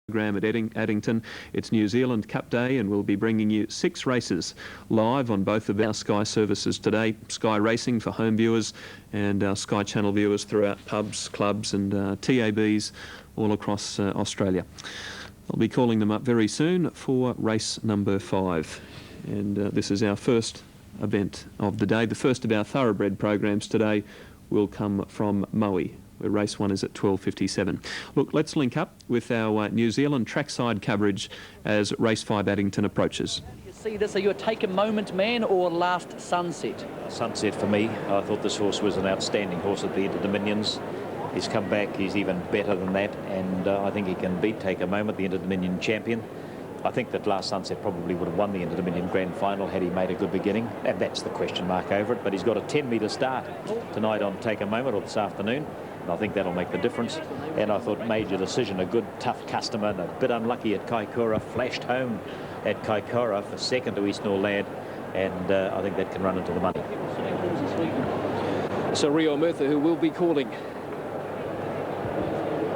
Program at Addington. It's New Zealand Cup Day, and we'll be bringing you 6 races live on both of our Sky services today. Sky Racing for home viewers and our Sky Channel viewers throughout pubs, clubs and TABs all across Australia. I'll be calling them up very soon for race number 5. And this is our first event of the day. The first of our thoroughbred programs today will come from Maui, where race 1 is at 12:57. Look, let's link up with our New Zealand trackside coverage as race 5 Addington approaches. You see this, are you a take a moment man or Last Sunset? Sunset for me. I thought this horse was an outstanding horse at the end of Dominions. He's come back, he's even better than that, and I think he can beat Take a Moment, the Inter Dominion champion. I think that Last Sunset probably would have won the Inter Dominion Grand Final had he made a good beginning, and that's the question mark over it. But he's got a 10-metre start tonight on Take a Moment, or this afternoon. And I think that'll make the difference. And I thought Major Decision, a good, tough customer, and a bit unlucky at Kaikoura, flashed home at Kaikoura for second to East Norlad, and I think that can run into the money. So Rio Murtha, who will be calling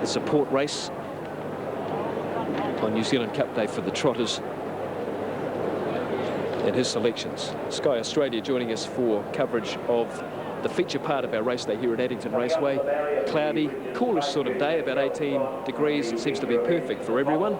the support race on New Zealand Cup Day for the Trotters, and his selections. Sky Australia joining us for coverage of the feature part of our race day here at Addington Raceway. Cloudy, coolish sort of day, about 18 degrees. It seems to be perfect for everyone.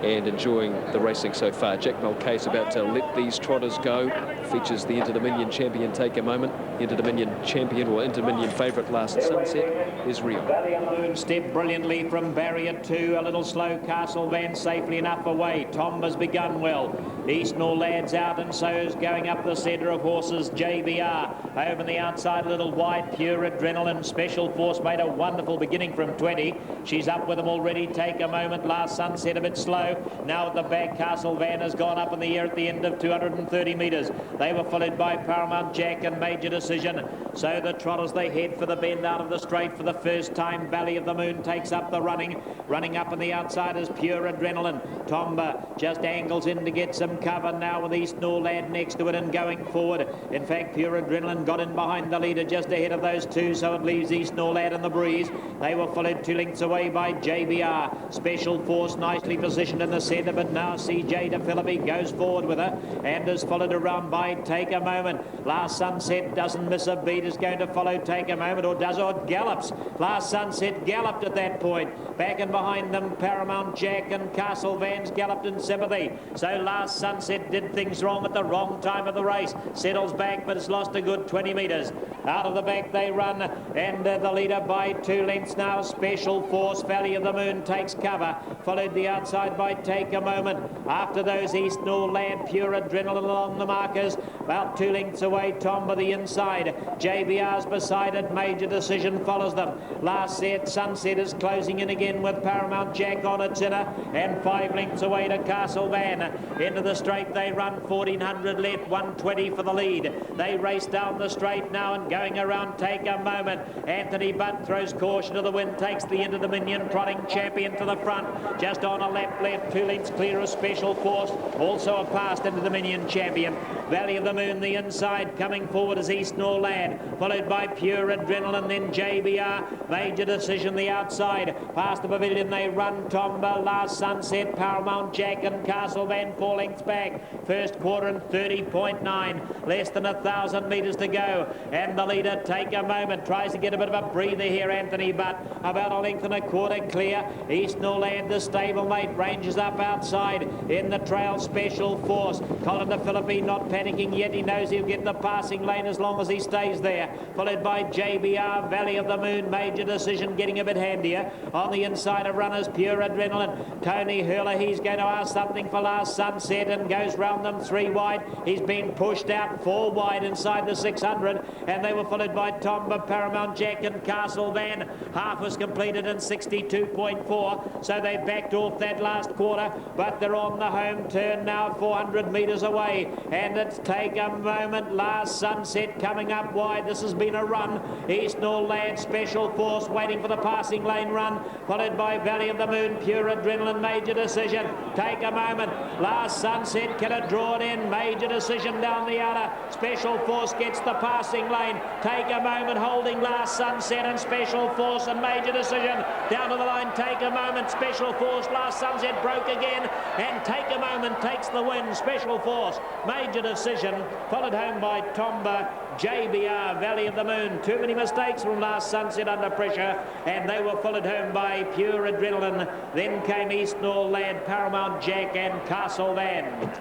And enjoying the racing so far. Jack Mulcahy's about to let these Trotters go. Features the Inter Dominion champion Take a Moment. Inter Dominion champion, or Inter Dominion favourite Last Sunset, is Rio. Valley of the Moon stepped brilliantly from barrier 2. A little slow, Castle Van safely enough away. Tomba's begun well. East Norlad's out, and so's going up the centre of horses JBR. Over the outside, a little wide, Pure Adrenaline. Special Force made a wonderful beginning from 20. She's up with them already. Take a Moment, Last Sunset a bit slow. Now at the back, Castle Van has gone up in the air at the end of 230 metres. They were followed by Paramount Jack and Major Decision. So the Trotters, they head for the bend out of the straight for the first time. Valley of the Moon takes up the running. Running up on the outside is Pure Adrenaline. Tomba just angles in to get some cover now with East Norlad next to it and going forward. In fact, Pure Adrenaline got in behind the leader just ahead of those two, so it leaves East Norlad in the breeze. They were followed 2 lengths away by JBR. Special Force nicely positioned in the centre, but now CJ DePhilippi goes forward with her and is followed around by Take a Moment. Last Sunset doesn't miss a beat, is going to follow Take a Moment, or does, or gallops. Last Sunset galloped at that point. Back and behind them, Paramount Jack and Castle Van's galloped in sympathy. So Last Sunset did things wrong at the wrong time of the race. Settles back, but it's lost a good 20 metres. Out of the back they run, and the leader by 2 lengths now. Special Force, Valley of the Moon takes cover. Followed the outside by Take a Moment. After those, East Norlad, Pure Adrenaline along the markers. About 2 lengths away, Tomba the inside. JBR's beside it. Major Decision follows them. Last Sunset is closing in again with Paramount Jack on its inner, and 5 lengths away to Castle Van. Into the straight they run, 1400 left, 120 for the lead. They race down the straight now and going around Take a Moment. Anthony Butt throws caution to the wind, takes the Inter Dominion Trotting champion to the front. Just on a lap left, 2 lengths clear of Special Force, also a past Inter Dominion champion. Valley of the Moon the inside, coming forward is East Norlad, followed by Pure Adrenaline, then JBR. Major Decision the outside. Past the pavilion they run, Tomba, Last Sunset, Paramount Jack and Castle Van 4 lengths back. First quarter and 30.9, less than 1,000 metres to go, and the leader Take a Moment tries to get a bit of a breather here. Anthony Butt about 1 length and a quarter clear. East Norlad, the stablemate, ranges up outside in the trail. Special Force, Colin DePhilippi not panicking yet. He knows he'll get in the passing lane as long as he stays there, followed by JBR. Valley of the Moon, Major Decision getting a bit handier. On the inside of runners, Pure Adrenaline. Tony Hurler, he's going to ask something for Last Sunset and goes round them 3 wide. He's been pushed out 4 wide inside the 600, and they were followed by Tomba, Paramount Jack and Castle Van. Half was completed in 62.4, so they backed off that last quarter, but they're on the home turn now, 400 metres away, and it's Take a Moment. Last Sunset coming up wide. This has been a run. East Norlad, Special Special Force waiting for the passing lane run, followed by Valley of the Moon, Pure Adrenaline, Major Decision. Take a moment. Last Sunset, can it draw it in? Major Decision down the outer. Special Force gets the passing lane. Take a moment, holding Last Sunset and Special Force and Major Decision down to the line. Take a moment. Special Force, Last Sunset broke again, and Take a Moment takes the win. Special Force, Major Decision, followed home by Tomba, JBR, Valley of the Moon. Too many mistakes from Last Sunset under pressure, and they were followed home by Pure Adrenaline. Then came East Nor Lad, Paramount Jack and Castle Van.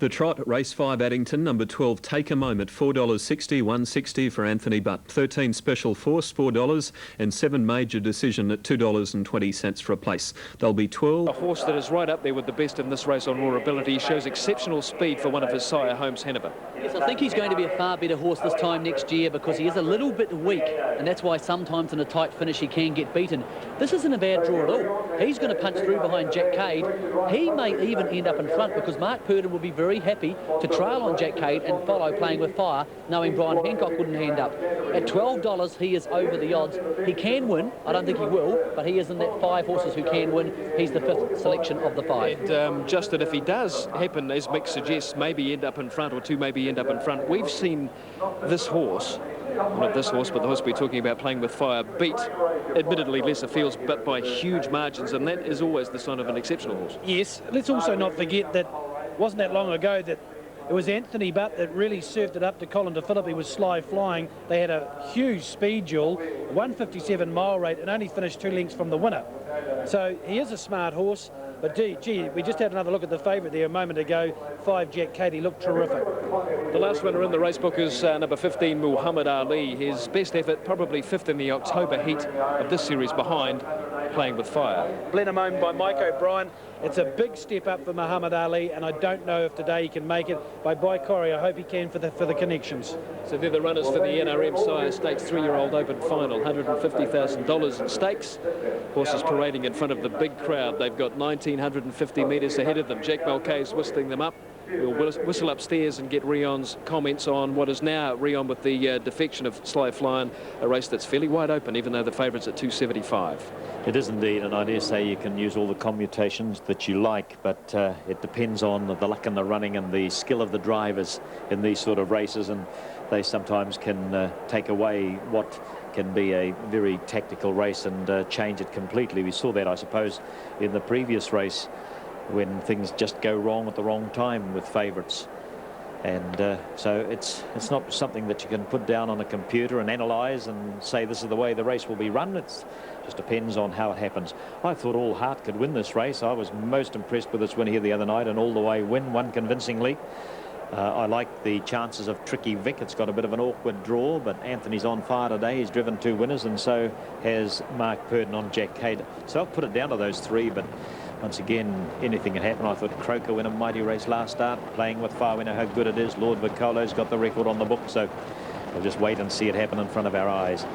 The trot, race 5, Addington, number 12, Take a Moment, $4.60, $1.60 for Anthony Butt. 13, Special Force, $4, and 7, Major Decision at $2.20 for a place. There'll be 12. A horse that is right up there with the best in this race on raw ability, shows exceptional speed for one of his sire, Holmes Hanover. Yes, I think he's going to be a far better horse this time next year, because he is a little bit weak, and that's why sometimes in a tight finish he can get beaten. This isn't a bad draw at all. He's going to punch through behind Jack Cade. He may even end up in front, because Mark Purdon will be very happy to trail on Jack Cade and follow Playing with Fire, knowing Brian Hancock wouldn't hand up. At $12, he is over the odds. He can win. I don't think he will, but he is in that 5 horses who can win. He's the 5th selection of the 5. And Justin, if he does happen, as Mick suggests, maybe end up in front, or 2 maybe end up in front, we've seen this horse, not this horse, but the horse we're talking about, Playing with Fire, beat admittedly lesser fields, but by huge margins, and that is always the sign of an exceptional horse. Yes, let's also not forget that wasn't that long ago that it was Anthony Butt that really served it up to Colin DeFilippi with Sly Flying. They had a huge speed duel, 157 mile rate, and only finished 2 lengths from the winner. So he is a smart horse, but gee, we just had another look at the favourite there a moment ago, 5 Jack Cade. He looked terrific. The last winner in the racebook is number 15, Muhammad Ali. His best effort, probably 5th in the October heat of this series, behind Playing with Fire. Blenheim owned by Mike O'Brien. It's a big step up for Muhammad Ali, and I don't know if today he can make it. By Corey, I hope he can for the connections. So they're the runners for the Nrm Sire Stakes 3-year-old open final, $150,000 in stakes. Horses parading in front of the big crowd. They've got 1,950 metres ahead of them. Jack Mulcahy's whistling them up. We'll whistle upstairs and get Rion's comments on what is now Rion with the defection of Sly Flying, a race that's fairly wide open, even though the favourite's at 275. It is indeed, and I dare say you can use all the commutations that you like, but it depends on the luck in the running and the skill of the drivers in these sort of races, and they sometimes can take away what can be a very tactical race and change it completely. We saw that, I suppose, in the previous race, when things just go wrong at the wrong time with favourites. And so it's not something that you can put down on a computer and analyse and say this is the way the race will be run. It just depends on how it happens. I thought All Heart could win this race. I was most impressed with its win here the other night, and all the way win, won convincingly. I like the chances of Tricky Vic. It's got a bit of an awkward draw, but Anthony's on fire today. He's driven 2 winners, and so has Mark Purdon on Jack Cade. So I'll put it down to those 3, but once again, anything can happen. I thought Croker win a mighty race last start. Playing with Fire, we know how good it is. Lord Vicolo's got the record on the book, so we'll just wait and see it happen in front of our eyes.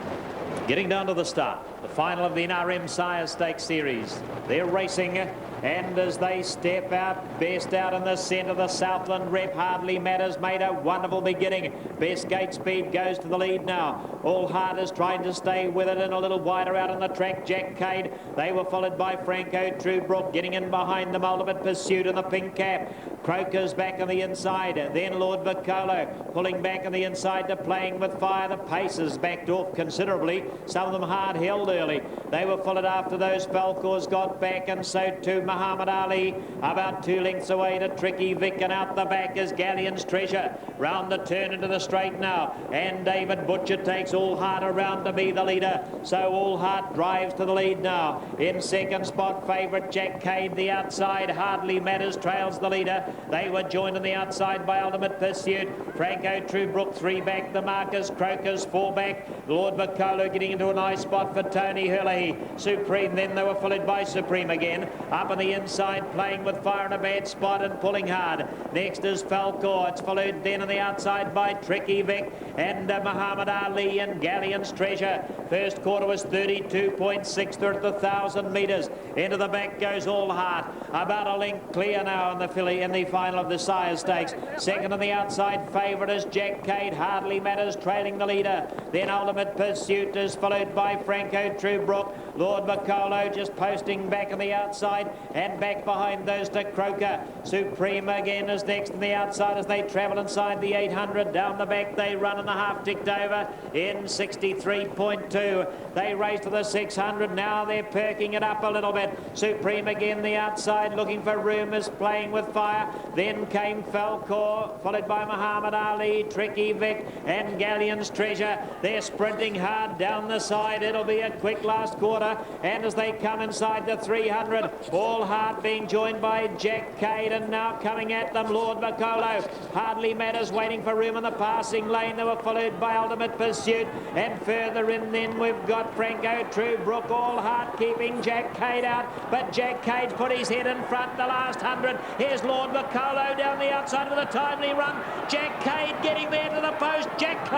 Getting down to the start, the final of the Nrm Sire Stakes series. They're racing, and as they step out, best out in the centre, the Southland rep Hardly Matters made a wonderful beginning. Best Gate Speed goes to the lead now. All Heart is trying to stay with it, and a little wider out on the track, Jack Cade. They were followed by Franco Truebrook, getting in behind them, Ultimate Pursuit in the pink cap. Croker's back on the inside, then Lord Vicolo pulling back on the inside to Playing with Fire. The paces backed off considerably, some of them hard held early. They were followed after those. Falcors got back, and so too Muhammad Ali, about 2 lengths away to Tricky Vic, and out the back is Galleon's Treasure. Round the turn into the straight now, and David Butcher takes All Heart around to be the leader. So All Heart drives to the lead now. In second spot, favourite Jack Cade, the outside. Hardly Matters trails the leader. They were joined on the outside by Ultimate Pursuit. Franco Truebrook 3 back, the markers. Croker's 4 back. Lord Vicolo getting into a nice spot for Tony Hurley. Supreme, then they were followed by Supreme again. Up on the inside, playing with fire in a bad spot and pulling hard. Next is Falcor. It's followed then on the outside by Tricky Vic and Muhammad Ali and Galleon's Treasure. First quarter was 32.6. They're at the 1,000 metres. Into the back goes All Heart. About a length clear now in the filly in the final of the Sire Stakes. Second on the outside favourite is Jack Cade. Hardly Matters trailing the leader. Then Ultimate Pursuit is followed by Franco Truebrook. Lord Bacolo just posting back on the outside and back behind those to Croker. Supreme again is next on the outside as they travel inside the 800. Down the back they run and the half ticked over in 63.2. They race to the 600. Now they're perking it up a little bit. Supreme again the outside looking for room, is playing with fire. Then came Falcor followed by Muhammad Ali, Tricky Vic and Galleon's Treasure. They're sprinting hard down the side. It'll be a quick last quarter, and as they come inside the 300, All Heart being joined by Jack Cade, and now coming at them Lord Bacolo. Hardly Matters waiting for room in the passing lane. They were followed by Ultimate Pursuit, and further in then we've got Franco Truebrook. All Heart keeping Jack Cade out, but Jack Cade put his head in front the last 100. Here's Lord Bacolo down the outside with a timely run. Jack Cade getting there to the post. Jack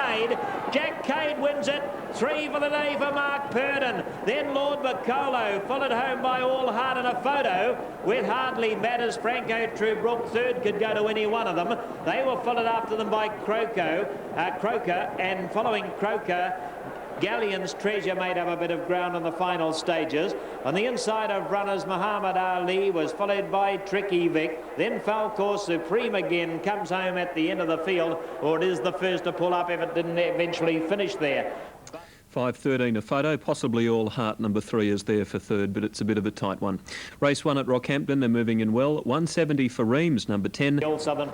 Cade wins it. 3 for the day for Mark Purdon. Then Lord Bacolo followed home by All Heart in a photo with Hardly Matters. Franco Truebrook third, could go to any one of them. They were followed after them by Croker, and following Croker, Galleon's Treasure made up a bit of ground on the final stages. On the inside of runners, Muhammad Ali was followed by Tricky Vic. Then Falcor. Supreme again comes home at the end of the field, or it is the first to pull up if it didn't eventually finish there. 5.13 a photo, possibly All Heart number 3 is there for third, but it's a bit of a tight one. Race 1 at Rockhampton, they're moving in well. 170 for Reams, number 10. The Old Southern